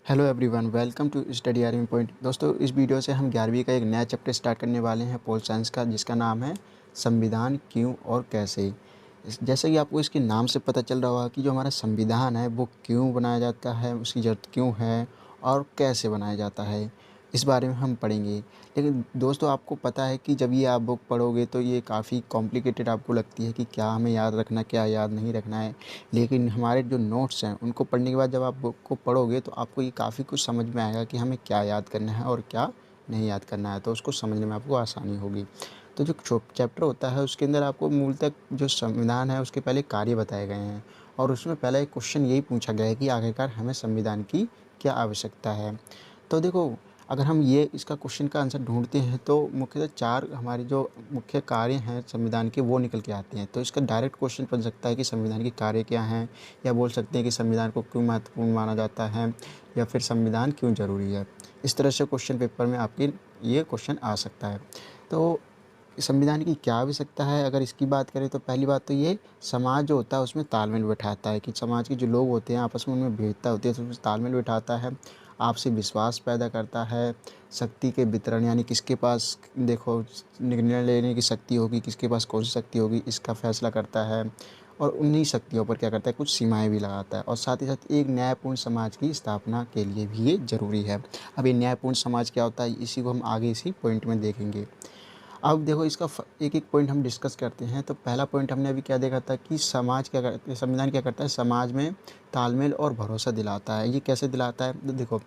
Hello everyone, welcome to Study Army Point. दोस्तों, इस video से हम 11वीं का एक नया चैप्टर स्टार्ट करने वाले हैं पोल साइंस का, जिसका नाम है संविधान क्यों और कैसे। जैसे कि आपको इसके नाम से पता चल रहा होगा कि जो हमारा संविधान है वो क्यों बनाया जाता है, उसकी ज़रूरत क्यों है और कैसे बनाया जाता है, इस बारे में हम पढ़ेंगे। लेकिन दोस्तों, आपको पता है कि जब ये आप बुक पढ़ोगे तो ये काफ़ी कॉम्प्लिकेटेड आपको लगती है कि क्या हमें याद रखना, क्या याद नहीं रखना है। लेकिन हमारे जो नोट्स हैं उनको पढ़ने के बाद जब आप बुक को पढ़ोगे तो आपको ये काफ़ी कुछ समझ में आएगा कि हमें क्या याद करना है और क्या नहीं याद करना है, तो उसको समझने में आपको आसानी होगी। तो जो चैप्टर होता है उसके अंदर आपको मूलतः जो संविधान है उसके पहले कार्य बताए गए हैं, और उसमें पहला एक क्वेश्चन यही पूछा गया है कि आखिरकार हमें संविधान की क्या आवश्यकता है। तो देखो, अगर हम ये इसका क्वेश्चन का आंसर ढूँढते हैं तो मुख्यतः 4 हमारे जो मुख्य कार्य हैं संविधान के वो निकल के आते हैं। तो इसका डायरेक्ट क्वेश्चन बन सकता है कि संविधान के कार्य क्या हैं, या बोल सकते हैं कि संविधान को क्यों महत्वपूर्ण माना जाता है, या फिर संविधान क्यों ज़रूरी है। इस तरह से क्वेश्चन पेपर में आपके ये क्वेश्चन आ सकता है। तो संविधान की क्या आवश्यकता है, अगर इसकी बात करें तो पहली बात तो ये समाज जो होता है उसमें तालमेल बैठाता है, कि समाज के जो लोग होते हैं आपस में उनमें विविधता होती है तो उसमें तालमेल बैठाता है, आपसी विश्वास पैदा करता है, शक्ति के वितरण यानी किसके पास देखो निर्णय लेने की शक्ति होगी, किसके पास कौन सी शक्ति होगी इसका फैसला करता है, और उन्हीं शक्तियों पर क्या करता है कुछ सीमाएं भी लगाता है। और साथ ही साथ एक न्यायपूर्ण समाज की स्थापना के लिए भी ये ज़रूरी है। अब ये न्यायपूर्ण समाज क्या होता है इसी को हम आगे इसी पॉइंट में देखेंगे। अब देखो, इसका एक-एक पॉइंट हम डिस्कस करते हैं। तो पहला पॉइंट हमने अभी क्या देखा था कि समाज क्या करता है, संविधान क्या करता है, समाज में तालमेल और भरोसा दिलाता है। ये कैसे दिलाता है? तो देखो,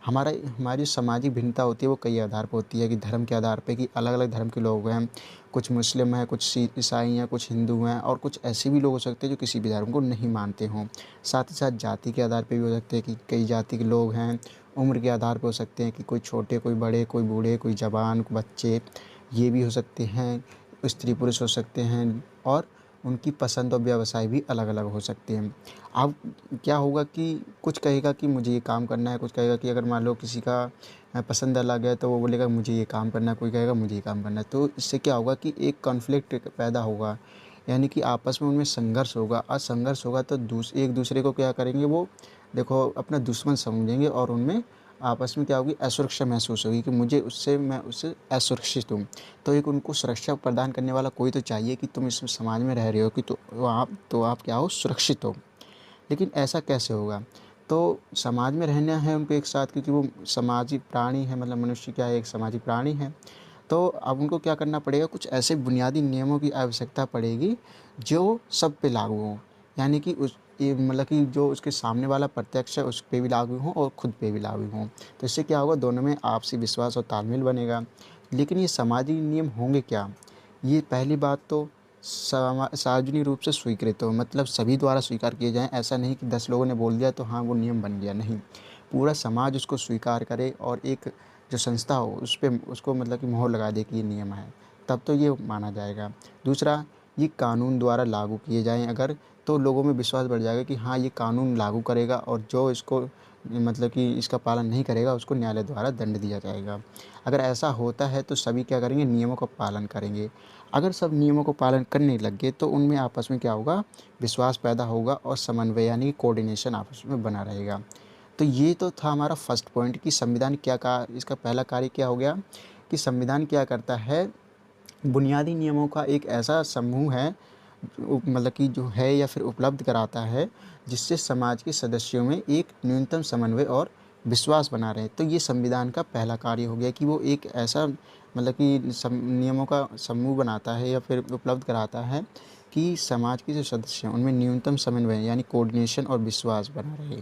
हमारी सामाजिक भिन्नता होती है वो कई आधार पर होती है, कि धर्म के आधार पे, कि अलग-अलग धर्म के लोग हैं। कुछ मुस्लिम हैं, कुछ ईसाई हैं, कुछ हिंदू हैं, और कुछ ऐसे भी लोग हो सकते हैं जो किसी भी धर्म को नहीं मानते हों। साथ ही साथ जाति के आधार पे भी हो सकते हैं, कि कई जाति के लोग हैं। उम्र के आधार पे हो सकते हैं कि कोई छोटे, कोई बड़े, कोई बूढ़े, कोई जवान, बच्चे, ये भी हो सकते हैं। स्त्री पुरुष हो सकते हैं, और उनकी पसंद और व्यवसाय भी अलग-अलग हो सकते हैं। अब क्या होगा कि कुछ कहेगा कि मुझे ये काम करना है, कुछ कहेगा कि अगर मान लो किसी का पसंद अलग है तो वो बोलेगा मुझे ये काम करना है, कोई कहेगा मुझे ये काम करना है। तो इससे क्या होगा कि एक कॉन्फ्लिक्ट पैदा होगा, यानी कि आपस में उनमें संघर्ष होगा, और संघर्ष होगा तो एक दूसरे को क्या करेंगे वो, देखो, अपना दुश्मन समझेंगे, और उनमें आपस में क्या होगी, असुरक्षा महसूस होगी कि मैं उससे असुरक्षित हूँ। तो एक उनको सुरक्षा प्रदान करने वाला कोई तो चाहिए, कि तुम इस समाज में रह रहे हो, कि आप क्या हो, सुरक्षित हो। लेकिन ऐसा कैसे होगा? तो समाज में रहना है उनको एक साथ, क्योंकि वो सामाजिक प्राणी है, मतलब मनुष्य क्या है, एक सामाजिक प्राणी है। तो अब उनको क्या करना पड़ेगा, कुछ ऐसे बुनियादी नियमों की आवश्यकता पड़ेगी जो सब पे लागू हों। यानी कि उस ये मतलब कि जो उसके सामने वाला प्रत्यक्ष है उस पे भी लागू हों और खुद पे भी लागू हों। तो इससे क्या होगा, दोनों में आपसी विश्वास और तालमेल बनेगा। लेकिन ये सामाजिक नियम होंगे क्या? ये पहली बात तो सार्वजनिक रूप से स्वीकृत हो, मतलब सभी द्वारा स्वीकार किए जाएँ। ऐसा नहीं कि 10 लोगों ने बोल दिया तो हाँ वो नियम बन गया, नहीं। पूरा समाज उसको स्वीकार करे, और एक जो संस्था हो उस पे उसको मतलब कि मोहर लगा दे कि ये नियम है, तब तो ये माना जाएगा। दूसरा, ये कानून द्वारा लागू किए जाएँ अगर, तो लोगों में विश्वास बढ़ जाएगा कि हाँ ये कानून लागू करेगा, और जो इसको मतलब कि इसका पालन नहीं करेगा उसको न्यायालय द्वारा दंड दिया जाएगा। अगर ऐसा होता है तो सभी क्या करेंगे, नियमों का पालन करेंगे। अगर सब नियमों को पालन करने लग गए तो उनमें आपस में क्या होगा, विश्वास पैदा होगा, और समन्वय यानी कोऑर्डिनेशन आपस में बना रहेगा। तो ये तो था हमारा फर्स्ट पॉइंट कि संविधान क्या का इसका पहला कार्य क्या हो गया, कि संविधान क्या करता है, बुनियादी नियमों का एक ऐसा समूह है, मतलब कि जो है या फिर उपलब्ध कराता है, जिससे समाज के सदस्यों में एक न्यूनतम समन्वय और विश्वास बना रहे। तो ये संविधान का पहला कार्य हो गया कि वो एक ऐसा मतलब कि नियमों का समूह बनाता है या फिर उपलब्ध कराता है, कि समाज के जो सदस्य हैं उनमें न्यूनतम समन्वय यानी कोऑर्डिनेशन और विश्वास बना रहे।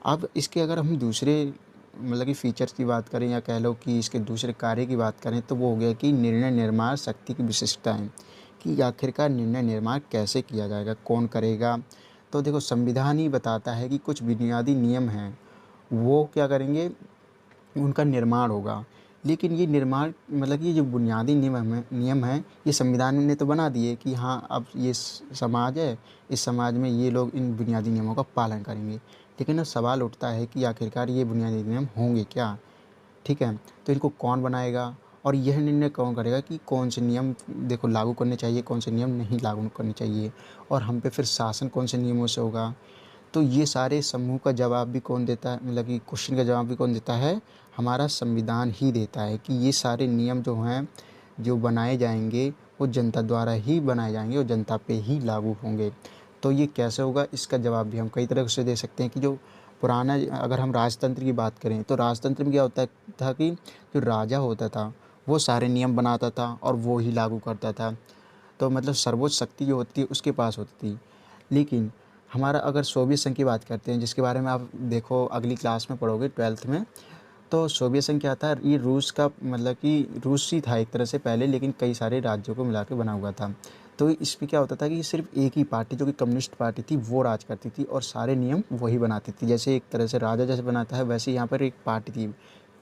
अब इसके अगर हम दूसरे मतलब कि फ़ीचर्स की बात करें, या कह लो कि इसके दूसरे कार्य की बात करें, तो वो हो गया कि निर्णय निर्माण शक्ति की विशिष्टताएँ, कि आखिरकार निर्णय निर्माण कैसे किया जाएगा, कौन करेगा। तो देखो, संविधान ही बताता है कि कुछ बुनियादी नियम हैं, वो क्या करेंगे, उनका निर्माण होगा। लेकिन ये निर्माण मतलब कि ये जो बुनियादी नियम हैं, ये संविधान ने तो बना दिए कि हाँ, अब ये समाज है, इस समाज में ये लोग इन बुनियादी नियमों का पालन करेंगे। लेकिन अब सवाल उठता है कि आखिरकार ये बुनियादी नियम होंगे क्या? ठीक है? तो इनको कौन बनाएगा, और यह निर्णय कौन करेगा कि कौन से नियम देखो लागू करने चाहिए, कौन से नियम नहीं लागू करने चाहिए, और हम पे फिर शासन कौन से नियमों से होगा। तो ये सारे समूह का जवाब भी कौन देता है, मतलब कि क्वेश्चन का जवाब भी कौन देता है, हमारा संविधान ही देता है कि ये सारे नियम जो हैं जो बनाए जाएंगे वो जनता द्वारा ही बनाए जाएंगे और जनता पे ही लागू होंगे। तो ये कैसे होगा, इसका जवाब भी हम कई तरह से दे सकते हैं कि जो पुराना, अगर हम राजतंत्र की बात करें तो राजतंत्र में क्या होता था कि जो राजा होता था वो सारे नियम बनाता था और वो ही लागू करता था। तो मतलब सर्वोच्च शक्ति जो होती है उसके पास होती थी। लेकिन हमारा अगर सोवियत संघ की बात करते हैं, जिसके बारे में आप देखो अगली क्लास में पढ़ोगे 12th में, तो सोवियत संघ क्या था, ये रूस का, मतलब कि रूस ही था एक तरह से पहले, लेकिन कई सारे राज्यों को मिला के बना हुआ था। तो इसमें क्या होता था कि सिर्फ एक ही पार्टी जो कि कम्युनिस्ट पार्टी थी वो राज करती थी और सारे नियम वही बनाती थी। जैसे एक तरह से राजा जैसे बनाता है वैसे यहाँ पर एक पार्टी थी,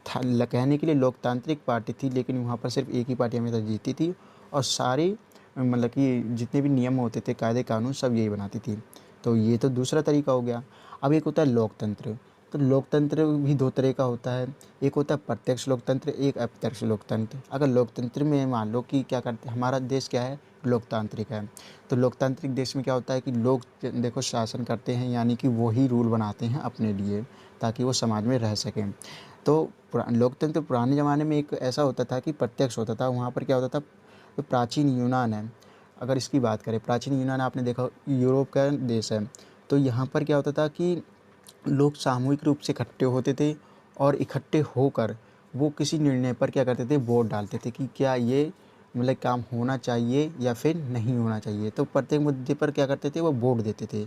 कहने के लिए लोकतांत्रिक पार्टी थी, लेकिन वहाँ पर सिर्फ एक ही पार्टी हमेशा जीती थी और सारे, मतलब कि जितने भी नियम होते थे, कायदे कानून, सब यही बनाती थी। तो ये तो दूसरा तरीका हो गया। अब एक होता है लोकतंत्र। तो लोकतंत्र भी दो तरह का होता है, एक होता है प्रत्यक्ष लोकतंत्र, एक अप्रत्यक्ष लोकतंत्र। अगर लोकतंत्र में मान लो कि क्या करते हैं, हमारा देश क्या है, लोकतांत्रिक है। तो लोकतांत्रिक देश में क्या होता है कि लोग देखो शासन करते हैं, यानी कि वो ही रूल बनाते हैं अपने लिए ताकि वो समाज में रह सकें। तो लोकतंत्र पुराने ज़माने में एक ऐसा होता था कि प्रत्यक्ष होता था। वहाँ पर क्या होता था, जो प्राचीन यूनान है, अगर इसकी बात करें, प्राचीन यूनान आपने देखा यूरोप का देश है, तो यहाँ पर क्या होता था कि लोग सामूहिक रूप से इकट्ठे होते थे और इकट्ठे होकर वो किसी निर्णय पर क्या करते थे, वोट डालते थे कि क्या ये, मतलब काम होना चाहिए या फिर नहीं होना चाहिए। तो प्रत्येक मुद्दे पर क्या करते थे, वो वोट देते थे।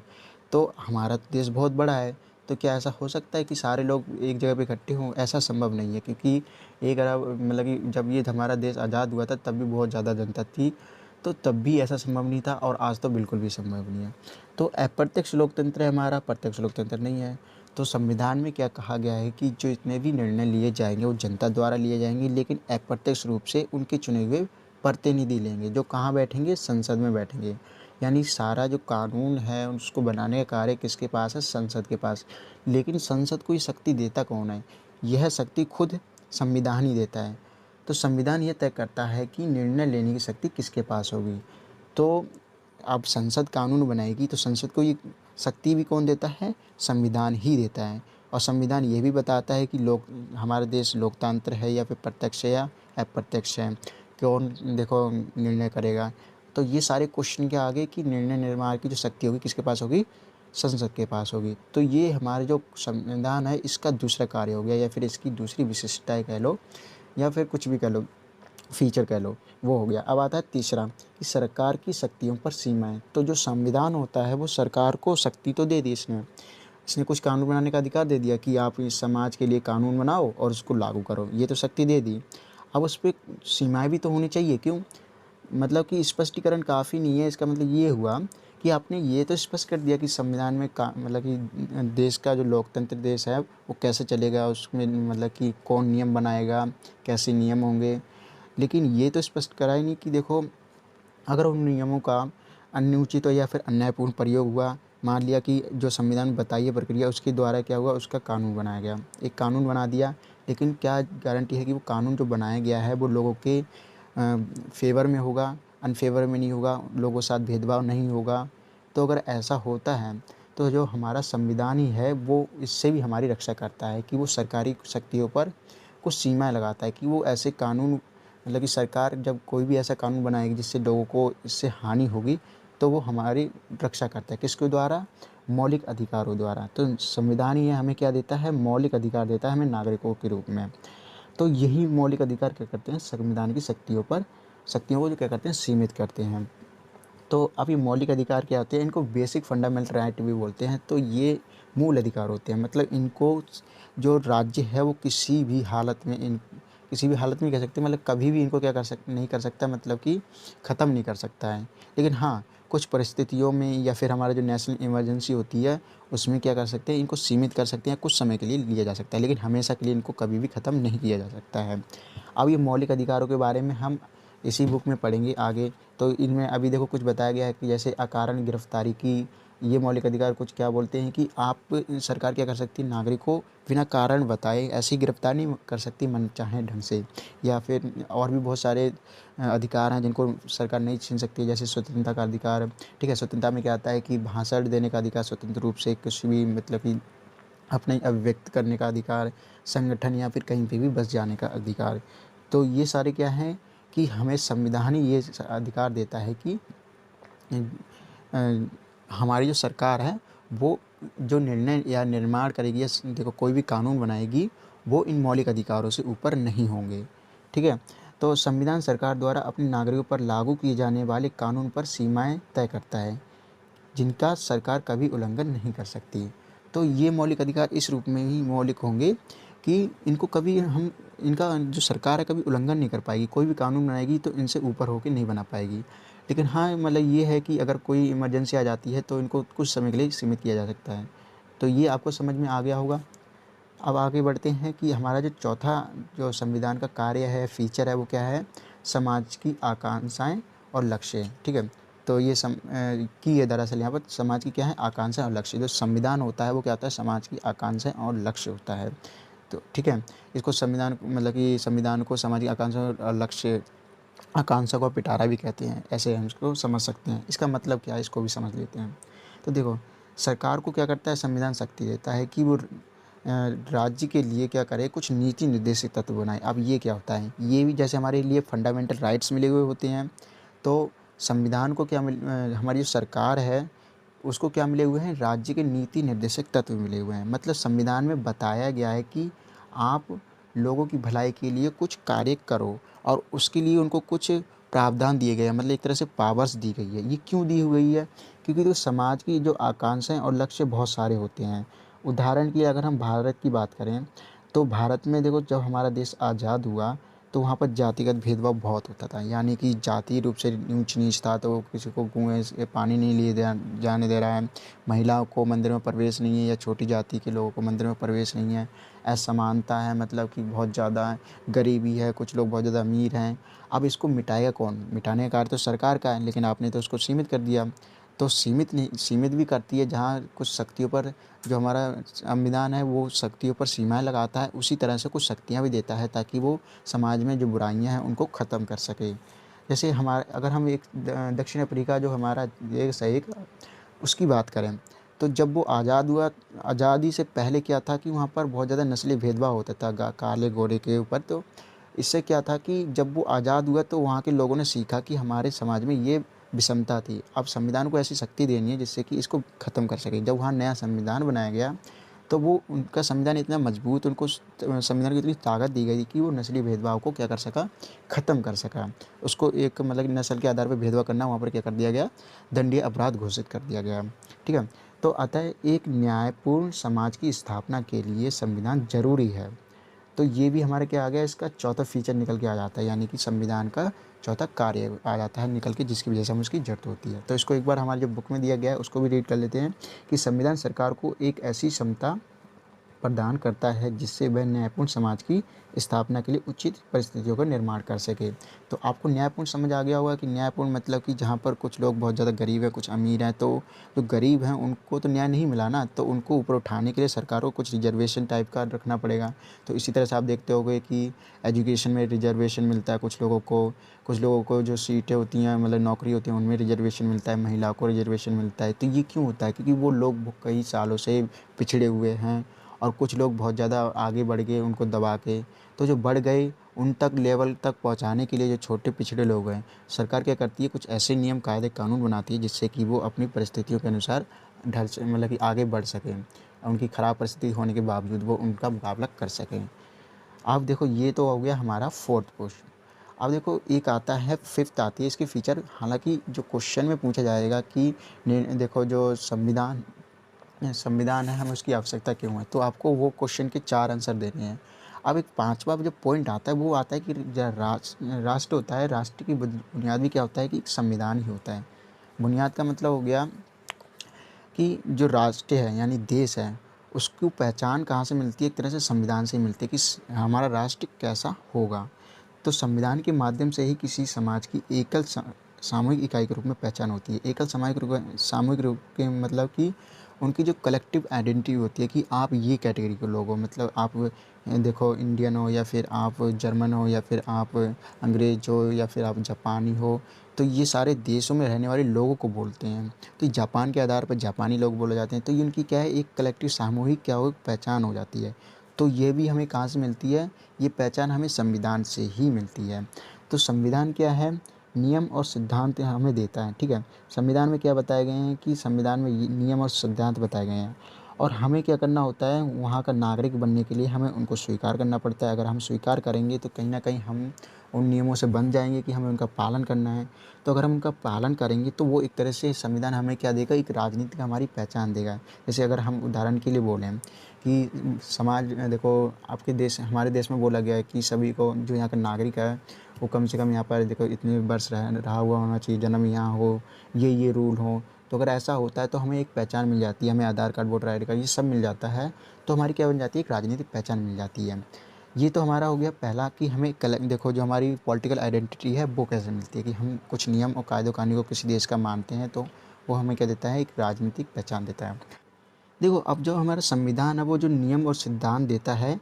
तो हमारा देश बहुत बड़ा है, तो क्या ऐसा हो सकता है कि सारे लोग एक जगह पे इकट्ठे हों? ऐसा संभव नहीं है, क्योंकि एक अरब, मतलब कि जब ये हमारा देश आज़ाद हुआ था तब भी बहुत ज़्यादा जनता थी, तो तब भी ऐसा संभव नहीं था और आज तो बिल्कुल भी संभव नहीं है। तो अप्रत्यक्ष लोकतंत्र है हमारा, प्रत्यक्ष लोकतंत्र नहीं है। तो संविधान में क्या कहा गया है कि जो इतने भी निर्णय लिए जाएंगे वो जनता द्वारा लिए जाएंगे, लेकिन अप्रत्यक्ष रूप से उनके चुने हुए प्रतिनिधि लेंगे, जो कहाँ बैठेंगे, संसद में बैठेंगे। यानी सारा जो कानून है उसको बनाने का कार्य किसके पास है, संसद के पास। लेकिन संसद को ये शक्ति देता कौन है, यह शक्ति खुद संविधान ही देता है। तो संविधान यह तय करता है कि निर्णय लेने की शक्ति किसके पास होगी। तो अब संसद कानून बनाएगी तो संसद को ये शक्ति भी कौन देता है, संविधान ही देता है। और संविधान ये भी बताता है कि लोग, हमारा देश लोकतंत्र है या फिर प्रत्यक्ष है या अप्रत्यक्ष है, कौन देखो निर्णय करेगा। तो ये सारे क्वेश्चन के आगे कि निर्णय निर्माण की जो शक्ति होगी किसके पास होगी, संसद के पास होगी। तो ये हमारे जो संविधान है इसका दूसरा कार्य हो गया, या फिर इसकी दूसरी विशिष्टताएँ कह लो या फिर कुछ भी कह लो, फीचर कह लो, वो हो गया। अब आता है तीसरा कि सरकार की शक्तियों पर सीमाएं। तो जो संविधान होता है वो सरकार को शक्ति तो दे दी इसने, इसने कुछ कानून बनाने का अधिकार दे दिया कि आप इस समाज के लिए कानून बनाओ और उसको लागू करो, ये तो शक्ति दे दी। अब उस पर सीमाएं भी तो होनी चाहिए, क्यों, मतलब कि स्पष्टीकरण काफ़ी नहीं है। इसका मतलब ये हुआ कि आपने ये तो स्पष्ट कर दिया कि संविधान में का, मतलब कि देश का जो लोकतंत्र देश है वो कैसे चलेगा, उसमें मतलब कि कौन नियम बनाएगा, कैसे नियम होंगे। लेकिन ये तो स्पष्ट करा ही नहीं कि देखो, अगर उन नियमों का अनुचित या फिर अन्यायपूर्ण प्रयोग हुआ, मान लिया कि जो संविधान में बताई है प्रक्रिया उसके द्वारा क्या हुआ, उसका कानून बनाया गया, एक कानून बना दिया, लेकिन क्या गारंटी है कि वो कानून जो बनाया गया है वो लोगों के फेवर में होगा, अनफेवर में नहीं होगा, लोगों के साथ भेदभाव नहीं होगा। तो अगर ऐसा होता है तो जो हमारा संविधान ही है वो इससे भी हमारी रक्षा करता है कि वो सरकारी शक्तियों पर कुछ सीमाएं लगाता है कि वो ऐसे कानून, मतलब कि सरकार जब कोई भी ऐसा कानून बनाएगी जिससे लोगों को इससे हानि होगी तो वो हमारी रक्षा करता है, किसके द्वारा, मौलिक अधिकारों द्वारा। तो संविधान ही हमें क्या देता है, मौलिक अधिकार देता है हमें नागरिकों के रूप में। तो यही मौलिक अधिकार क्या करते हैं, संविधान की शक्तियों को जो क्या करते हैं, सीमित करते हैं। तो अब ये मौलिक अधिकार क्या होते हैं, इनको बेसिक फंडामेंटल राइट भी बोलते हैं। तो ये मूल अधिकार होते हैं, मतलब इनको जो राज्य है वो किसी भी हालत में कह सकते हैं, मतलब कभी भी इनको क्या नहीं कर सकता, मतलब कि ख़त्म नहीं कर सकता है। लेकिन हाँ, कुछ परिस्थितियों में या फिर हमारा जो नेशनल इमरजेंसी होती है उसमें क्या कर सकते हैं, इनको सीमित कर सकते हैं, कुछ समय के लिए लिया जा सकता है, लेकिन हमेशा के लिए इनको कभी भी ख़त्म नहीं किया जा सकता है। अब ये मौलिक अधिकारों के बारे में हम इसी बुक में पढ़ेंगे आगे। तो इनमें अभी देखो कुछ बताया गया है कि जैसे अकारण गिरफ्तारी की ये मौलिक अधिकार कुछ क्या बोलते हैं कि आप सरकार क्या कर सकती है, नागरिक को बिना कारण बताए ऐसी गिरफ्तार नहीं कर सकती मनचाहे ढंग से, या फिर और भी बहुत सारे अधिकार हैं जिनको सरकार नहीं छीन सकती, जैसे स्वतंत्रता का अधिकार। ठीक है, स्वतंत्रता में क्या आता है कि भाषण देने का अधिकार, स्वतंत्र रूप से कुछ भी मतलब कि अपने अभिव्यक्त करने का अधिकार, संगठन या फिर कहीं पे भी बस जाने का अधिकार। तो ये सारे क्या हैं कि हमें संविधान ही ये अधिकार देता है कि अ, हमारी जो सरकार है वो जो निर्णय या निर्माण करेगी या देखो कोई भी कानून बनाएगी वो इन मौलिक अधिकारों से ऊपर नहीं होंगे। ठीक है, तो संविधान सरकार द्वारा अपने नागरिकों पर लागू किए जाने वाले कानून पर सीमाएं तय करता है जिनका सरकार कभी उल्लंघन नहीं कर सकती। तो ये मौलिक अधिकार इस रूप में ही मौलिक होंगे कि इनको कभी हम इनका जो सरकार है कभी उल्लंघन नहीं कर पाएगी, कोई भी कानून बनाएगी तो इनसे ऊपर होकर नहीं बना पाएगी। लेकिन हाँ, मतलब ये है कि अगर कोई इमरजेंसी आ जाती है तो इनको कुछ समय के लिए सीमित किया जा सकता है। तो ये आपको समझ में आ गया होगा। अब आगे बढ़ते हैं कि हमारा जो चौथा जो संविधान का कार्य है, फीचर है, वो क्या है, समाज की आकांक्षाएं और लक्ष्य। ठीक है, तो ये की है दरअसल यहाँ पर समाज की क्या है, आकांक्षा और लक्ष्य। जो संविधान होता है वो क्या होता है, समाज की आकांक्षाएं और लक्ष्य होता है। तो ठीक है, इसको संविधान मतलब कि संविधान को समाज की आकांक्षा और लक्ष्य, आकांक्षा को पिटारा भी कहते हैं, ऐसे हम इसको समझ सकते हैं। इसका मतलब क्या है, इसको भी समझ लेते हैं। तो देखो, सरकार को क्या करता है, संविधान शक्ति देता है कि वो राज्य के लिए क्या करे, कुछ नीति निर्देशित तत्व बनाए। अब ये क्या होता है, ये भी जैसे हमारे लिए फंडामेंटल राइट्स मिले हुए होते हैं, तो संविधान को क्या हमारी जो सरकार है उसको क्या मिले हुए हैं, राज्य के नीति निर्देशक तत्व मिले हुए हैं। मतलब संविधान में बताया गया है कि आप लोगों की भलाई के लिए कुछ कार्य करो और उसके लिए उनको कुछ प्रावधान दिए गए हैं, मतलब एक तरह से पावर्स दी गई है। ये क्यों दी हुई है, क्योंकि तो समाज की जो आकांक्षाएं और लक्ष्य बहुत सारे होते हैं। उदाहरण के लिए अगर हम भारत की बात करें तो भारत में देखो, जब हमारा देश आज़ाद हुआ तो वहाँ पर जातिगत भेदभाव बहुत होता था, यानी कि जातीय रूप से ऊंच नीच था। तो किसी को कुएं से पानी नहीं लिए जाने दे रहा है, महिलाओं को मंदिर में प्रवेश नहीं है, या छोटी जाति के लोगों को मंदिर में प्रवेश नहीं है, असमानता है, मतलब कि बहुत ज़्यादा गरीबी है, कुछ लोग बहुत ज़्यादा अमीर हैं। अब इसको मिटाएगा कौन, मिटाने का कार्य तो सरकार का है, लेकिन आपने तो उसको सीमित कर दिया। तो सीमित नहीं, सीमित भी करती है जहाँ कुछ शक्तियों पर, जो हमारा संविधान है वो शक्तियों पर सीमाएं लगाता है, उसी तरह से कुछ शक्तियाँ भी देता है ताकि वो समाज में जो बुराइयां हैं उनको ख़त्म कर सके। जैसे हमारे अगर हम एक दक्षिण अफ्रीका जो हमारा देश है एक, उसकी बात करें तो जब वो आज़ाद हुआ, आज़ादी से पहले क्या था कि वहाँ पर बहुत ज़्यादा नस्ली भेदभाव होता था काले गोरे के ऊपर। तो इससे क्या था कि जब वो आज़ाद हुआ तो वहाँ के लोगों ने सीखा कि हमारे समाज में ये विषमता थी, अब संविधान को ऐसी शक्ति देनी है जिससे कि इसको ख़त्म कर सके। जब वहाँ नया संविधान बनाया गया तो वो उनका संविधान इतना मजबूत, उनको संविधान की इतनी ताकत दी गई कि वो नस्ली भेदभाव को क्या कर सका, ख़त्म कर सका। उसको एक मतलब कि नस्ल के आधार पर भेदभाव करना वहाँ पर क्या कर दिया गया, दंडनीय अपराध घोषित कर दिया गया। ठीक है, तो अतः एक न्यायपूर्ण समाज की स्थापना के लिए संविधान जरूरी है। तो ये भी हमारे क्या आ गया, इसका चौथा फीचर निकल के आ जाता है, यानी कि संविधान का चौथा कार्य आ जाता है निकल के, जिसकी वजह से हमें उसकी ज़रूरत होती है। तो इसको एक बार हमारे जो बुक में दिया गया है उसको भी रीड कर लेते हैं कि संविधान सरकार को एक ऐसी क्षमता प्रदान करता है जिससे वह न्यायपूर्ण समाज की स्थापना के लिए उचित परिस्थितियों का निर्माण कर सके। तो आपको न्यायपूर्ण समझ आ गया होगा कि न्यायपूर्ण मतलब कि जहाँ पर कुछ लोग बहुत ज़्यादा गरीब हैं, कुछ अमीर हैं, तो जो गरीब हैं उनको तो न्याय नहीं मिला ना, तो उनको ऊपर उठाने के लिए सरकार को कुछ रिजर्वेशन टाइप का रखना पड़ेगा। तो इसी तरह से आप देखते होंगे कि एजुकेशन में रिजर्वेशन मिलता है कुछ लोगों को, कुछ लोगों को जो सीटें होती हैं मतलब नौकरी होती है उनमें रिजर्वेशन मिलता है, महिलाओं को रिजर्वेशन मिलता है। तो ये क्यों होता है, क्योंकि वो लोग कई सालों से पिछड़े हुए हैं और कुछ लोग बहुत ज़्यादा आगे बढ़ गए उनको दबा के। तो जो बढ़ गए उन तक लेवल तक पहुंचाने के लिए जो छोटे पिछड़े लोग हैं, सरकार क्या करती है, कुछ ऐसे नियम कायदे कानून बनाती है जिससे कि वो अपनी परिस्थितियों के अनुसार ढल से मतलब कि आगे बढ़ सकें, उनकी ख़राब परिस्थिति होने के बावजूद वो उनका मुकाबला कर सकें। अब देखो, ये तो हो गया हमारा फोर्थ पोस्ट। अब देखो एक आता है, फिफ्थ आती है इसकी फीचर। हालांकि जो क्वेश्चन में पूछा जाएगा कि देखो जो संविधान संविधान है हमें उसकी आवश्यकता क्यों है, तो आपको वो क्वेश्चन के 4 आंसर देने हैं। अब एक पांचवा जो पॉइंट आता है वो आता है कि राष्ट्र होता है, राष्ट्र की बुनियाद भी क्या होता है कि एक संविधान ही होता है। बुनियाद का मतलब हो गया कि जो राष्ट्र है यानी देश है उसकी पहचान कहाँ से मिलती है, एक तरह से संविधान से मिलती है कि हमारा राष्ट्र कैसा होगा। तो संविधान के माध्यम से ही किसी समाज की एकल सामूहिक इकाई के रूप में पहचान होती है। एकल सामूहिक रूप के मतलब कि उनकी जो कलेक्टिव आइडेंटिटी होती है कि आप ये कैटेगरी के लोग हो, मतलब आप देखो इंडियन हो या फिर आप जर्मन हो या फिर आप अंग्रेज हो या फिर आप जापानी हो, तो ये सारे देशों में रहने वाले लोगों को बोलते हैं। तो जापान के आधार पर जापानी लोग बोले जाते हैं। तो ये उनकी क्या है, एक कलेक्टिव सामूहिक क्या हो पहचान हो जाती है। तो ये भी हमें कहाँ से मिलती है, ये पहचान हमें संविधान से ही मिलती है। तो संविधान क्या है, नियम और सिद्धांत हमें देता है, ठीक है। संविधान में क्या बताए गए हैं कि संविधान में ये नियम और सिद्धांत बताए गए हैं, और हमें क्या करना होता है, वहाँ का नागरिक बनने के लिए हमें उनको स्वीकार करना पड़ता है। अगर हम स्वीकार करेंगे तो कहीं ना कहीं हम उन नियमों से बन जाएंगे कि हमें उनका पालन करना है। तो अगर हम उनका पालन करेंगे तो वो एक तरह से संविधान हमें क्या देगा, एक राजनीति का हमारी पहचान देगा। जैसे अगर हम उदाहरण के लिए बोलें कि समाज देखो, आपके देश हमारे देश में बोला गया है कि सभी को, जो यहाँ का नागरिक है वो कम से कम यहाँ पर देखो इतने वर्ष रहा हुआ होना चाहिए, जन्म यहाँ हो, ये रूल हो। तो अगर ऐसा होता है तो हमें एक पहचान मिल जाती है, हमें Aadhaar card, voter I D card, ये सब मिल जाता है। तो हमारी क्या बन जाती है, एक राजनीतिक पहचान मिल जाती है। ये तो हमारा हो गया पहला कि हमें देखो जो हमारी पॉलिटिकल आइडेंटिटी है वो कैसे मिलती है, कि हम कुछ नियम और कायदे कानून को किसी देश का मानते हैं, तो वो हमें क्या देता है, एक राजनीतिक पहचान देता है। देखो अब जो हमारा संविधान है वो जो नियम और सिद्धांत देता है,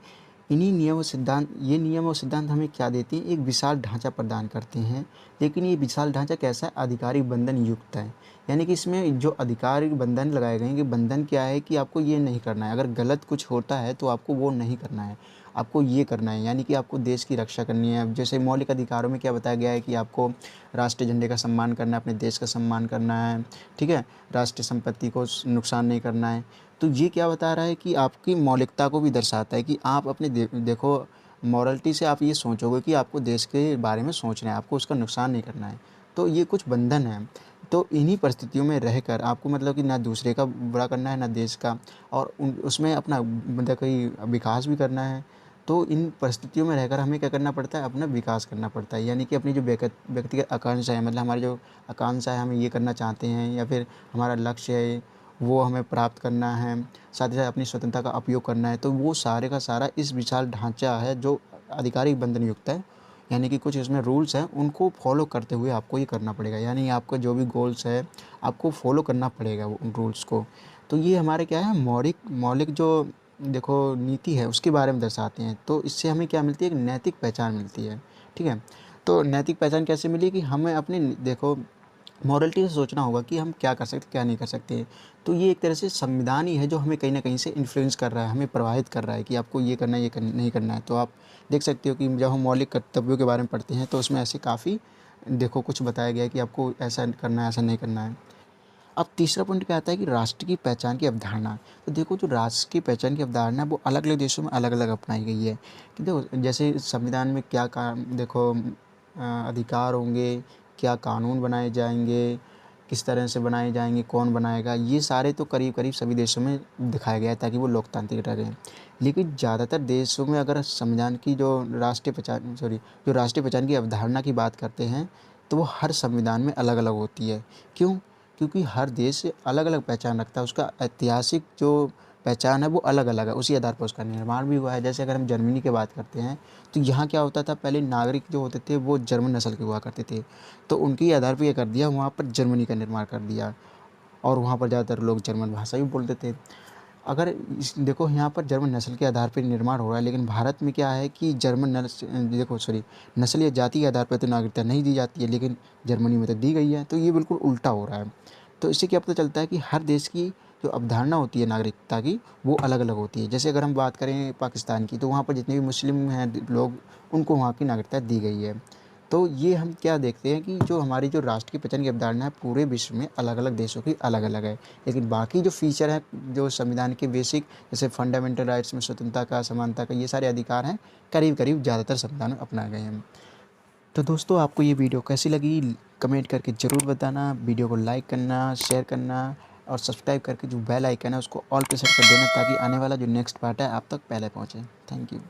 इन्हीं नियम और सिद्धांत, ये नियम और सिद्धांत हमें क्या देते हैं, एक विशाल ढांचा प्रदान करते हैं। लेकिन ये विशाल ढांचा कैसा है, अधिकारिक बंधन युक्त है। यानी कि इसमें जो अधिकारिक बंधन लगाए गए हैं, कि बंधन क्या है कि आपको ये नहीं करना है, अगर गलत कुछ होता है तो आपको वो नहीं करना है, आपको ये करना है। यानी कि आपको देश की रक्षा करनी है। जैसे मौलिक अधिकारों में क्या बताया गया है कि आपको राष्ट्रीय झंडे का सम्मान करना है, अपने देश का सम्मान करना है, ठीक है, राष्ट्रीय संपत्ति को नुकसान नहीं करना है। तो ये क्या बता रहा है कि आपकी मौलिकता को भी दर्शाता है कि आप अपने देखो मॉरलिटी से आप ये सोचोगे कि आपको देश के बारे में सोचना है, आपको उसका नुकसान नहीं करना है। तो ये कुछ बंधन है। तो इन्हीं परिस्थितियों में रहकर आपको मतलब कि ना दूसरे का बुरा करना है ना देश का, और उसमें अपना मतलब कोई विकास भी करना है। तो इन परिस्थितियों में रहकर हमें क्या करना पड़ता है, अपना विकास करना पड़ता है। यानी कि अपनी जो व्यक्तिगत आकांक्षा है, मतलब हमारी जो आकांक्षा है, हम ये करना चाहते हैं या फिर हमारा लक्ष्य है, वो हमें प्राप्त करना है, साथ ही साथ अपनी स्वतंत्रता का उपयोग करना है। तो वो सारे का सारा इस विशाल ढांचा है जो आधिकारिक बंधन युक्त है। यानी कि कुछ इसमें रूल्स हैं, उनको फॉलो करते हुए आपको ये करना पड़ेगा। यानी आपका जो भी गोल्स है आपको फॉलो करना पड़ेगा उन रूल्स को। तो ये हमारे क्या है, मौलिक जो देखो नीति है उसके बारे में दर्शाते हैं। तो इससे हमें क्या मिलती है, एक नैतिक पहचान मिलती है, ठीक है। तो नैतिक पहचान कैसे मिली, कि हमें अपनी देखो मॉरलिटी से सोचना होगा कि हम क्या कर सकते क्या नहीं कर सकते। तो ये एक तरह से संविधान ही है जो हमें कहीं ना कहीं से इन्फ्लुएंस कर रहा है, हमें प्रभावित कर रहा है कि आपको ये करना है, नहीं करना है। तो आप देख सकते हो कि जब हम मौलिक कर्तव्यों के बारे में पढ़ते हैं तो उसमें ऐसे काफ़ी देखो कुछ बताया गया है कि आपको ऐसा करना है, ऐसा नहीं करना है। अब तीसरा पॉइंट क्या आता है कि राष्ट्र की पहचान की अवधारणा। तो देखो जो राष्ट्र की पहचान की अवधारणा है वो अलग अलग देशों में अलग अलग अपनाई गई है। कि देखो जैसे संविधान में क्या काम देखो अधिकार होंगे, क्या कानून बनाए जाएंगे, किस तरह से बनाए जाएंगे, कौन बनाएगा, ये सारे तो करीब करीब सभी देशों में दिखाया गया है ताकि वो लोकतांत्रिक रहें। लेकिन ज़्यादातर देशों में अगर संविधान की जो राष्ट्रीय पहचान की अवधारणा की बात करते हैं तो वो हर संविधान में अलग अलग होती है। क्यों? क्योंकि हर देश अलग अलग पहचान रखता है, उसका ऐतिहासिक जो पहचान है वो अलग अलग है, उसी आधार पर उसका निर्माण भी हुआ है। जैसे अगर हम जर्मनी की बात करते हैं तो यहाँ क्या होता था, पहले नागरिक जो होते थे वो जर्मन नस्ल के हुआ करते थे। तो उनके आधार पर यह कर दिया, वहाँ पर जर्मनी का निर्माण कर दिया, और वहाँ पर ज़्यादातर लोग जर्मन भाषा भी बोलते थे। अगर देखो यहाँ पर जर्मन नस्ल के आधार पर निर्माण हो रहा है, लेकिन भारत में क्या है कि नस्ल या जाति के आधार पर तो नागरिकता नहीं दी जाती है, लेकिन जर्मनी में तो दी गई है। तो ये बिल्कुल उल्टा हो रहा है। तो इससे क्या पता चलता है कि हर देश की जो अवधारणा होती है नागरिकता की वो अलग अलग होती है। जैसे अगर हम बात करें पाकिस्तान की, तो वहाँ पर जितने भी मुस्लिम हैं लोग, उनको वहाँ की नागरिकता दी गई है। तो ये हम क्या देखते हैं कि जो हमारी जो राष्ट्र की पहचान की अवधारणा है पूरे विश्व में अलग अलग देशों की अलग अलग है। लेकिन बाकी जो फीचर हैं जो संविधान के बेसिक, जैसे फंडामेंटल राइट्स में स्वतंत्रता का, समानता का, ये सारे अधिकार हैं करीब करीब ज़्यादातर संविधान में अपनाए गए हैं। तो दोस्तों आपको ये वीडियो कैसी लगी कमेंट करके ज़रूर बताना। वीडियो को लाइक करना, शेयर करना, और सब्सक्राइब करके जो बेल आइकन है उसको ऑल पे सेट कर देना ताकि आने वाला जो नेक्स्ट पार्ट है आप तक पहले पहुँचे। Thank you.